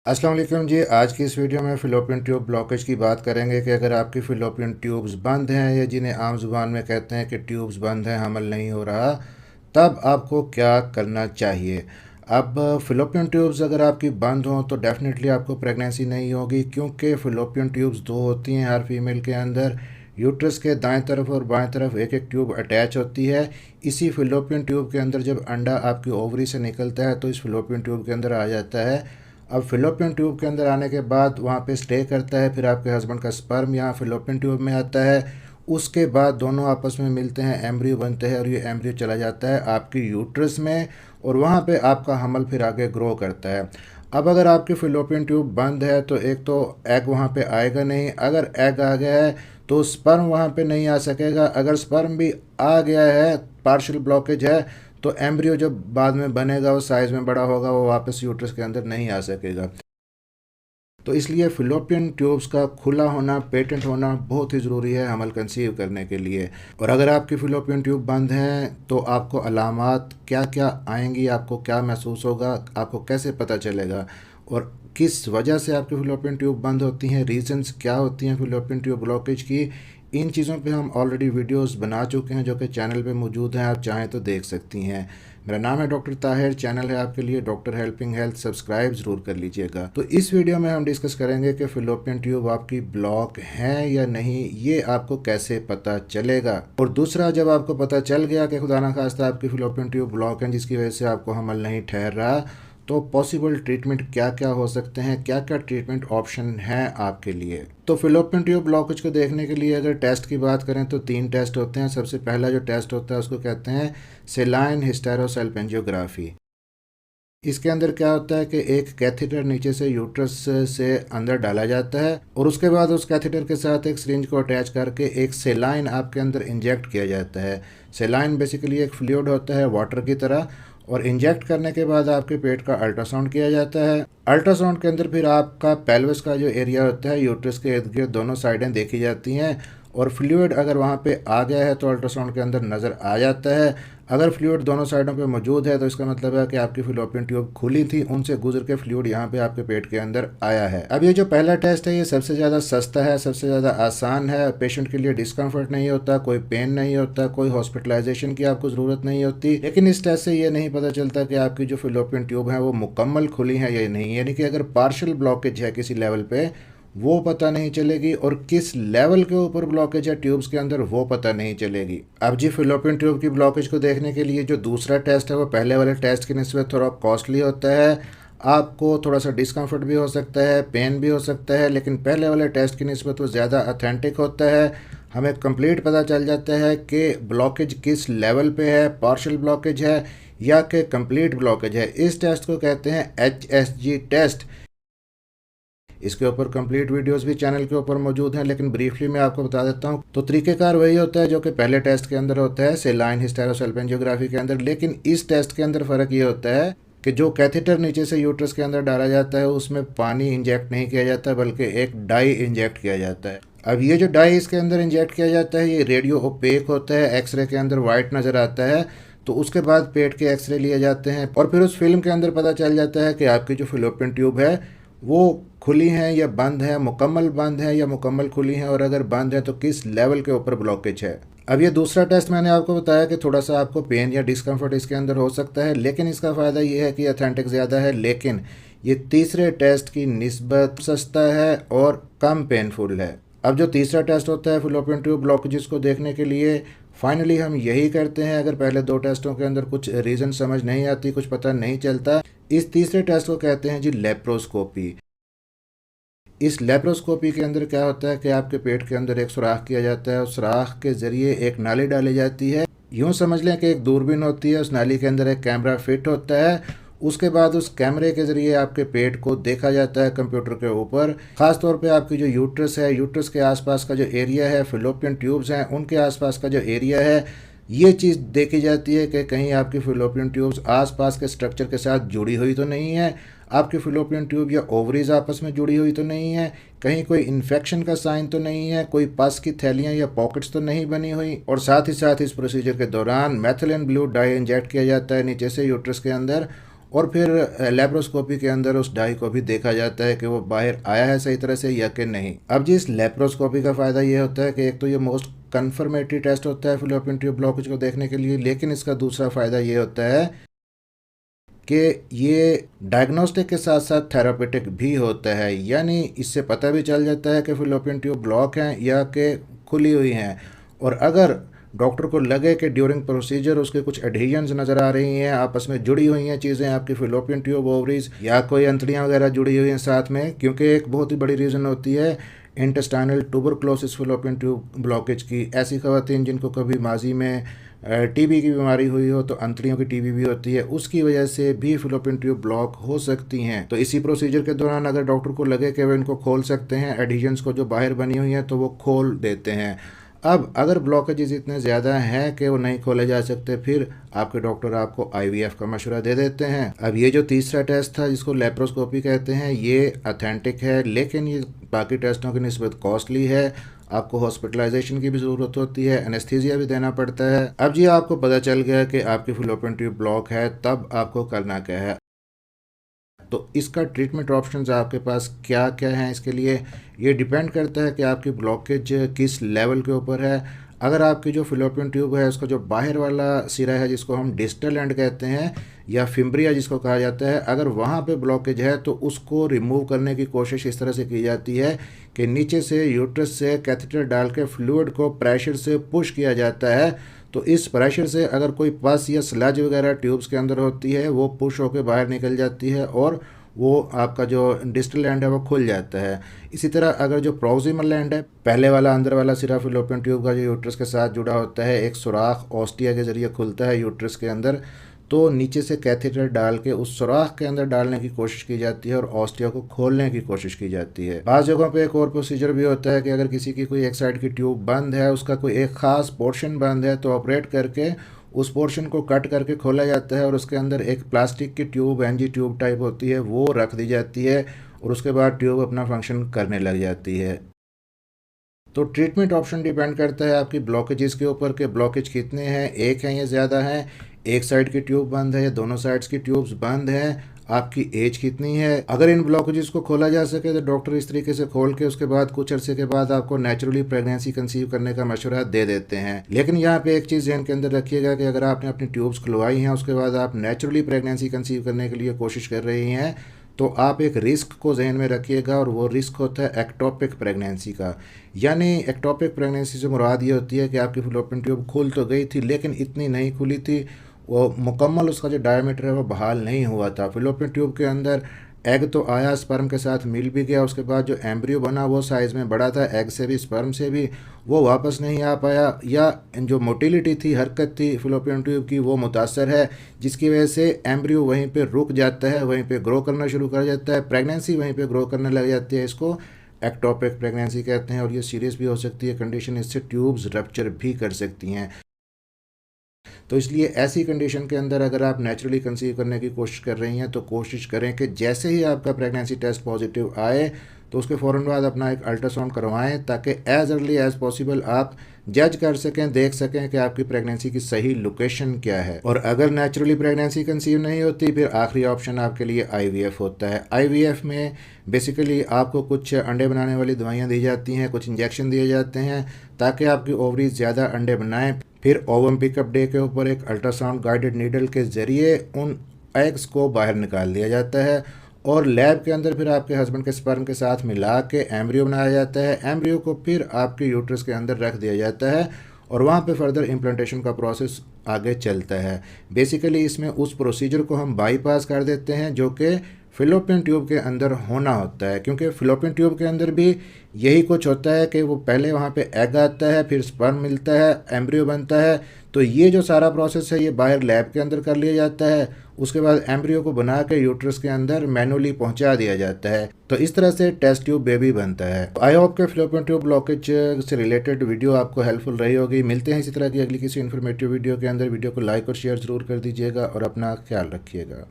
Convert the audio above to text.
अस्सलाम वालेकुम जी। आज की इस वीडियो में फ़िलिपियन ट्यूब ब्लॉकेज की बात करेंगे कि अगर आपकी फ़िलिपियन ट्यूब्स बंद हैं या जिन्हें आम ज़ुबान में कहते हैं कि ट्यूब्स बंद हैं, हमल नहीं हो रहा, तब आपको क्या करना चाहिए। अब फ़िलिपियन ट्यूब्स अगर आपकी बंद हों तो डेफ़िनेटली आपको प्रेगनेंसी नहीं होगी, क्योंकि फ़िलिपियन ट्यूब्स दो होती हैं हर फीमेल के अंदर। यूट्रस के दाएं तरफ और बाएं तरफ एक एक ट्यूब अटैच होती है। इसी फ़िलिपियन ट्यूब के अंदर जब अंडा आपकी ओवरी से निकलता है तो इस फ़िलिपियन ट्यूब के अंदर आ जाता है। अब फ़िलिपियन ट्यूब के अंदर आने के बाद वहाँ पे स्टे करता है, फिर आपके हस्बैंड का स्पर्म यहाँ फ़िलिपियन ट्यूब में आता है। उसके बाद दोनों आपस में मिलते हैं, एम्ब्रियो बनते हैं और ये एम्ब्रियो चला जाता है आपकी यूट्रस में और वहाँ पे आपका हमल फिर आगे ग्रो करता है। अब अगर आपकी फ़िलिपियन ट्यूब बंद है तो एक तो एग वहाँ पे आएगा नहीं। अगर एग आ गया है तो स्पर्म वहाँ पे नहीं आ सकेगा। अगर स्पर्म भी आ गया है, पार्शियल ब्लॉकेज है, तो एम्ब्रियो जब बाद में बनेगा वो साइज़ में बड़ा होगा, वो वापस यूट्रस के अंदर नहीं आ सकेगा। तो इसलिए फ़िलिपियन ट्यूब्स का खुला होना, पेटेंट होना बहुत ही ज़रूरी है हमल कंसीव करने के लिए। और अगर आपकी फ़िलिपियन ट्यूब बंद हैं तो आपको अलामात क्या क्या आएंगी, आपको क्या महसूस होगा, आपको कैसे पता चलेगा और किस वजह से आपकी फ़िलिपियन ट्यूब बंद होती हैं, रीजंस क्या होती हैं फ़िलिपियन ट्यूब ब्लॉकेज की। इन चीज़ों पे हम ऑलरेडी वीडियोस बना चुके हैं जो कि चैनल पे मौजूद हैं, आप चाहें तो देख सकती हैं। मेरा नाम है डॉक्टर ताहिर, चैनल है आपके लिए डॉक्टर हेल्पिंग हेल्थ, सब्सक्राइब ज़रूर कर लीजिएगा। तो इस वीडियो में हम डिस्कस करेंगे कि फ़िलिपियन ट्यूब आपकी ब्लॉक हैं या नहीं, ये आपको कैसे पता चलेगा। और दूसरा, जब आपको पता चल गया कि खुदा ना खास्ता आपकी फ़िलिपियन ट्यूब ब्लॉक हैं जिसकी वजह से आपको हमल नहीं ठहर रहा, तो पॉसिबल ट्रीटमेंट क्या क्या हो सकते हैं, क्या क्या ट्रीटमेंट ऑप्शन हैं आपके लिए। तो फ़िलिपियन ट्यूब ब्लॉकेज को देखने के लिए अगर टेस्ट की बात करें तो 3 टेस्ट होते हैं। सबसे पहला जो टेस्ट होता है उसको कहते हैं सेलाइन हिस्टेरोसल्पिंजियोग्राफी। इसके अंदर क्या होता है कि एक कैथेटर नीचे से यूट्रस से अंदर डाला जाता है और उसके बाद उस कैथेटर के साथ एक सिरिंज को अटैच करके एक सेलाइन आपके अंदर इंजेक्ट किया जाता है। सेलाइन बेसिकली एक फ्लूइड होता है वाटर की तरह, और इंजेक्ट करने के बाद आपके पेट का अल्ट्रासाउंड किया जाता है। अल्ट्रासाउंड के अंदर फिर आपका पेल्विस का जो एरिया होता है, यूट्रस के इर्द गिर्द दोनों साइडें देखी जाती हैं और फ्लूइड अगर वहाँ पे आ गया है तो अल्ट्रासाउंड के अंदर नज़र आ जाता है। अगर फ्लूइड दोनों साइडों पे मौजूद है तो इसका मतलब है कि आपकी फ़िलिपियन ट्यूब खुली थी, उनसे गुजर के फ्लूइड यहाँ पे आपके पेट के अंदर आया है। अब ये जो पहला टेस्ट है ये सबसे ज़्यादा सस्ता है, सबसे ज़्यादा आसान है, पेशेंट के लिए डिस्कम्फर्ट नहीं होता, कोई पेन नहीं होता, कोई हॉस्पिटलाइजेशन की आपको ज़रूरत नहीं होती। लेकिन इस टेस्ट से ये नहीं पता चलता कि आपकी जो फ़िलिपियन ट्यूब है वो मुकम्मल खुली है या नहीं, यानी कि अगर पार्शियल ब्लॉकेज है किसी लेवल पे वो पता नहीं चलेगी और किस लेवल के ऊपर ब्लॉकेज है ट्यूब्स के अंदर वो पता नहीं चलेगी। अब जी फ़िलिपियन ट्यूब की ब्लॉकेज को देखने के लिए जो दूसरा टेस्ट है वो पहले वाले टेस्ट की निस्बत थोड़ा कॉस्टली होता है। आपको थोड़ा सा डिस्कम्फर्ट भी हो सकता है, पेन भी हो सकता है, लेकिन पहले वाले टेस्ट की निस्बत वो ज़्यादा अथेंटिक होता है। हमें कंप्लीट पता चल जाता है कि ब्लॉकेज किस लेवल पे है, पार्शियल ब्लॉकेज है या कि कंप्लीट ब्लॉकेज है। इस टेस्ट को कहते हैं HSG टेस्ट। इसके ऊपर कंप्लीट वीडियोस भी चैनल के ऊपर मौजूद हैं, लेकिन ब्रीफली मैं आपको बता देता हूँ। तो तरीक़ेकार वही होता है जो कि पहले टेस्ट के अंदर होता है सेलाइन हिस्टेरोसल्पिंजियोग्राफी के अंदर, लेकिन इस टेस्ट के अंदर फ़र्क ये होता है कि जो कैथेटर नीचे से यूट्रस के अंदर डाला जाता है उसमें पानी इंजेक्ट नहीं किया जाता बल्कि एक डाई इंजेक्ट किया जाता है। अब ये जो डाई इसके अंदर इंजेक्ट किया जाता है ये रेडियो ओपेक होता है, एक्सरे के अंदर वाइट नज़र आता है। तो उसके बाद पेट के एक्सरे लिए जाते हैं और फिर उस फिल्म के अंदर पता चल जाता है कि आपकी जो फ़िलिपियन ट्यूब है वो खुली हैं या बंद है, मुकम्मल बंद है या मुकम्मल खुली हैं, और अगर बंद है तो किस लेवल के ऊपर ब्लॉकेज है। अब ये दूसरा टेस्ट मैंने आपको बताया कि थोड़ा सा आपको पेन या डिस्कम्फर्ट इसके अंदर हो सकता है, लेकिन इसका फ़ायदा ये है कि अथेंटिक ज़्यादा है। लेकिन ये तीसरे टेस्ट की निस्बत सस्ता है और कम पेनफुल है। अब जो तीसरा टेस्ट होता है फ़िलिपियन ट्यूब ब्लॉकेजेस को देखने के लिए, फाइनली हम यही करते हैं अगर पहले दो टेस्टों के अंदर कुछ रीज़न समझ नहीं आती, कुछ पता नहीं चलता। इस तीसरे टेस्ट को कहते हैं जी लेप्रोस्कोपी। इस लेप्रोस्कोपी के अंदर क्या होता है कि आपके पेट के अंदर एक सुराख किया जाता है, उस सुराख के ज़रिए एक नाली डाली जाती है। यूँ समझ लें कि एक दूरबीन होती है, उस नाली के अंदर एक कैमरा फिट होता है। उसके बाद उस कैमरे के ज़रिए आपके पेट को देखा जाता है कंप्यूटर के ऊपर। ख़ास तौर पे आपकी जो यूट्रस है, यूट्रस के आसपास का जो एरिया है, फ़िलिपियन ट्यूब्स हैं उनके आसपास का जो एरिया है, ये चीज़ देखी जाती है कि कहीं आपकी फ़िलिपियन ट्यूब्स आसपास के स्ट्रक्चर के साथ जुड़ी हुई तो नहीं है, आपकी फ़िलिपियन ट्यूब या ओवरीज आपस में जुड़ी हुई तो नहीं है, कहीं कोई इन्फेक्शन का साइन तो नहीं है, कोई पस की थैलियाँ या पॉकेट्स तो नहीं बनी हुई। और साथ ही साथ इस प्रोसीजर के दौरान मैथिलीन ब्लू डाई इंजेक्ट किया जाता है नीचे से यूट्रस के अंदर, और फिर लेप्रोस्कोपी के अंदर उस डाई को भी देखा जाता है कि वो बाहर आया है सही तरह से या कि नहीं। अब जी इस लेप्रोस्कोपी का फ़ायदा ये होता है कि एक तो ये मोस्ट कन्फर्मेटरी टेस्ट होता है फिलोपियन ट्यूब ब्लॉकेज को देखने के लिए, लेकिन इसका दूसरा फ़ायदा ये होता है कि ये डायग्नोस्टिक के साथ साथ थेरापेटिक भी होता है। यानी इससे पता भी चल जाता है कि फिलोपियन ट्यूब ब्लॉक हैं या कि खुली हुई हैं। और अगर डॉक्टर को लगे कि ड्यूरिंग प्रोसीजर उसके कुछ एडहेजन्स नज़र आ रही हैं, आपस में जुड़ी हुई हैं चीज़ें, आपकी फिलोपियन ट्यूब ओवरीज या कोई अंतड़ियाँ वगैरह जुड़ी हुई हैं साथ में, क्योंकि एक बहुत ही बड़ी रीज़न होती है intestinal tuberculosis fallopian tube blockage की। ऐसी ख़वातीन जिनको कभी माजी में टीबी की बीमारी हुई हो, तो अंतड़ियों की टीबी भी होती है, उसकी वजह से भी फिलोपियन ट्यूब ब्लॉक हो सकती हैं। तो इसी प्रोसीजर के दौरान अगर डॉक्टर को लगे कि वो इनको खोल सकते हैं, एडहेजन्स को जो बाहर बनी हुई हैं, तो वो खोल देते हैं। अब अगर ब्लॉकेजेस इतने ज़्यादा हैं कि वो नहीं खोले जा सकते, फिर आपके डॉक्टर आपको आईवीएफ का मशवरा दे देते हैं। अब ये जो तीसरा टेस्ट था जिसको लेप्रोस्कोपी कहते हैं, ये ऑथेंटिक है, लेकिन ये बाकी टेस्टों की निस्बत कॉस्टली है। आपको हॉस्पिटलाइजेशन की भी ज़रूरत होती है, एनेस्थीसिया भी देना पड़ता है। अब जी आपको पता चल गया कि आपकी फिलोपियन ट्यूब ब्लॉक है, तब आपको करना क्या है। तो इसका ट्रीटमेंट ऑप्शंस आपके पास क्या क्या हैं इसके लिए, ये डिपेंड करता है कि आपकी ब्लॉकेज किस लेवल के ऊपर है। अगर आपकी जो फिलोपियन ट्यूब है उसका जो बाहर वाला सिरा है जिसको हम डिस्टल एंड कहते हैं या फिम्ब्रिया जिसको कहा जाता है, अगर वहाँ पे ब्लॉकेज है तो उसको रिमूव करने की कोशिश इस तरह से की जाती है कि नीचे से यूट्रस से कैथेटर डाल के फ्लूइड को प्रेशर से पुश किया जाता है। तो इस प्रेशर से अगर कोई पस या स्लज वगैरह ट्यूब्स के अंदर होती है वो पुश होकर बाहर निकल जाती है और वो आपका जो डिस्टल एंड है वो खुल जाता है। इसी तरह अगर जो प्रोक्सिमल एंड है, पहले वाला अंदर वाला सिरा फिलोपियन ट्यूब का जो यूट्रस के साथ जुड़ा होता है, एक सुराख ऑस्टिया के ज़रिए खुलता है यूट्रस के अंदर, तो नीचे से कैथेटर डाल के उस सुराख के अंदर डालने की कोशिश की जाती है और ऑस्टिया को खोलने की कोशिश की जाती है। बाज़ जगहों पे एक और प्रोसीजर भी होता है कि अगर किसी की कोई एक साइड की ट्यूब बंद है, उसका कोई एक ख़ास पोर्शन बंद है, तो ऑपरेट करके उस पोर्शन को कट करके खोला जाता है और उसके अंदर एक प्लास्टिक की ट्यूब, एनजी ट्यूब टाइप होती है, वो रख दी जाती है और उसके बाद ट्यूब अपना फंक्शन करने लग जाती है। तो ट्रीटमेंट ऑप्शन डिपेंड करता है आपकी ब्लॉकेजेस के ऊपर कि ब्लॉकेज कितने हैं, एक हैं या ज़्यादा हैं, एक साइड की ट्यूब बंद है या दोनों साइड्स की ट्यूब्स बंद हैं, आपकी एज कितनी है। अगर इन ब्लॉकेजेस को खोला जा सके तो डॉक्टर इस तरीके से खोल के उसके बाद कुछ अरसे के बाद आपको नेचुरली प्रेगनेंसी कंसीव करने का मशवरा दे देते हैं। लेकिन यहाँ पे एक चीज़ ध्यान के अंदर रखिएगा कि अगर आपने अपनी ट्यूब्स खुलवाई हैं उसके बाद आप नेचुरली प्रेगनेंसी कंसीव करने के लिए कोशिश कर रही हैं, तो आप एक रिस्क को जहन में रखिएगा और वो रिस्क होता है एक्टोपिक प्रेगनेंसी का। यानी एक्टोपिक प्रेगनेंसी से मुराद ये होती है कि आपकी फिलोपियन ट्यूब खुल तो गई थी लेकिन इतनी नहीं खुली थी, वो मुकम्मल उसका जो डायमीटर है वो बहाल नहीं हुआ था। फिलोपियन ट्यूब के अंदर एग तो आया, स्पर्म के साथ मिल भी गया, उसके बाद जो एम्ब्रियो बना वो साइज़ में बड़ा था, एग से भी स्पर्म से भी, वो वापस नहीं आ पाया, या जो मोटिलिटी थी, हरकत थी फिलोपियन ट्यूब की, वो मुतासर है, जिसकी वजह से एम्ब्रियो वहीं पे रुक जाता है, वहीं पे ग्रो करना शुरू कर जाता है, प्रेगनेंसी वहीं पे ग्रो करने लग जाती है। इसको एक्टोपिक प्रेगनेंसी कहते हैं और ये सीरियस भी हो सकती है कंडीशन, इससे ट्यूब्स रप्चर भी कर सकती हैं। तो इसलिए ऐसी कंडीशन के अंदर अगर आप नेचुरली कंसीव करने की कोशिश कर रही हैं तो कोशिश करें कि जैसे ही आपका प्रेगनेंसी टेस्ट पॉजिटिव आए तो उसके फ़ौरन बाद अपना एक अल्ट्रासाउंड करवाएं, ताकि एज़ अर्ली एज़ पॉसिबल आप जज कर सकें, देख सकें कि आपकी प्रेगनेंसी की सही लोकेशन क्या है। और अगर नेचुरली प्रेगनेंसी कंसीव नहीं होती, फिर आखिरी ऑप्शन आपके लिए आईवीएफ होता है। आईवीएफ में बेसिकली आपको कुछ अंडे बनाने वाली दवाइयाँ दी जाती हैं, कुछ इंजेक्शन दिए जाते हैं ताकि आपकी ओवरीज ज़्यादा अंडे बनाएं। फिर ओवम पिकअप डे के ऊपर एक अल्ट्रासाउंड गाइडेड नीडल के ज़रिए उन एग्स को बाहर निकाल दिया जाता है और लैब के अंदर फिर आपके हस्बैंड के स्पर्म के साथ मिला के एम्ब्रियो बनाया जाता है। एम्ब्रियो को फिर आपके यूट्रस के अंदर रख दिया जाता है और वहाँ पे फर्दर इम्प्लांटेशन का प्रोसेस आगे चलता है। बेसिकली इसमें उस प्रोसीजर को हम बाईपास कर देते हैं जो कि फिलोपियन ट्यूब के अंदर होना होता है, क्योंकि फिलोपियन ट्यूब के अंदर भी यही कुछ होता है कि वो पहले वहाँ पे एग आता है, फिर स्पर्म मिलता है, एम्ब्रियो बनता है। तो ये जो सारा प्रोसेस है ये बाहर लैब के अंदर कर लिया जाता है, उसके बाद एम्ब्रियो को बना के यूट्रस के अंदर मैनुअली पहुंचा दिया जाता है। तो इस तरह से टेस्ट ट्यूब बेबी बनता है। आई होप के फिलोपियन ट्यूब ब्लॉकेज से रिलेटेड वीडियो आपको हेल्पफुल रही होगी। मिलते हैं इसी तरह की अगली किसी इन्फॉर्मेटिव वीडियो के अंदर। वीडियो को लाइक और शेयर ज़रूर कर दीजिएगा और अपना ख्याल रखिएगा।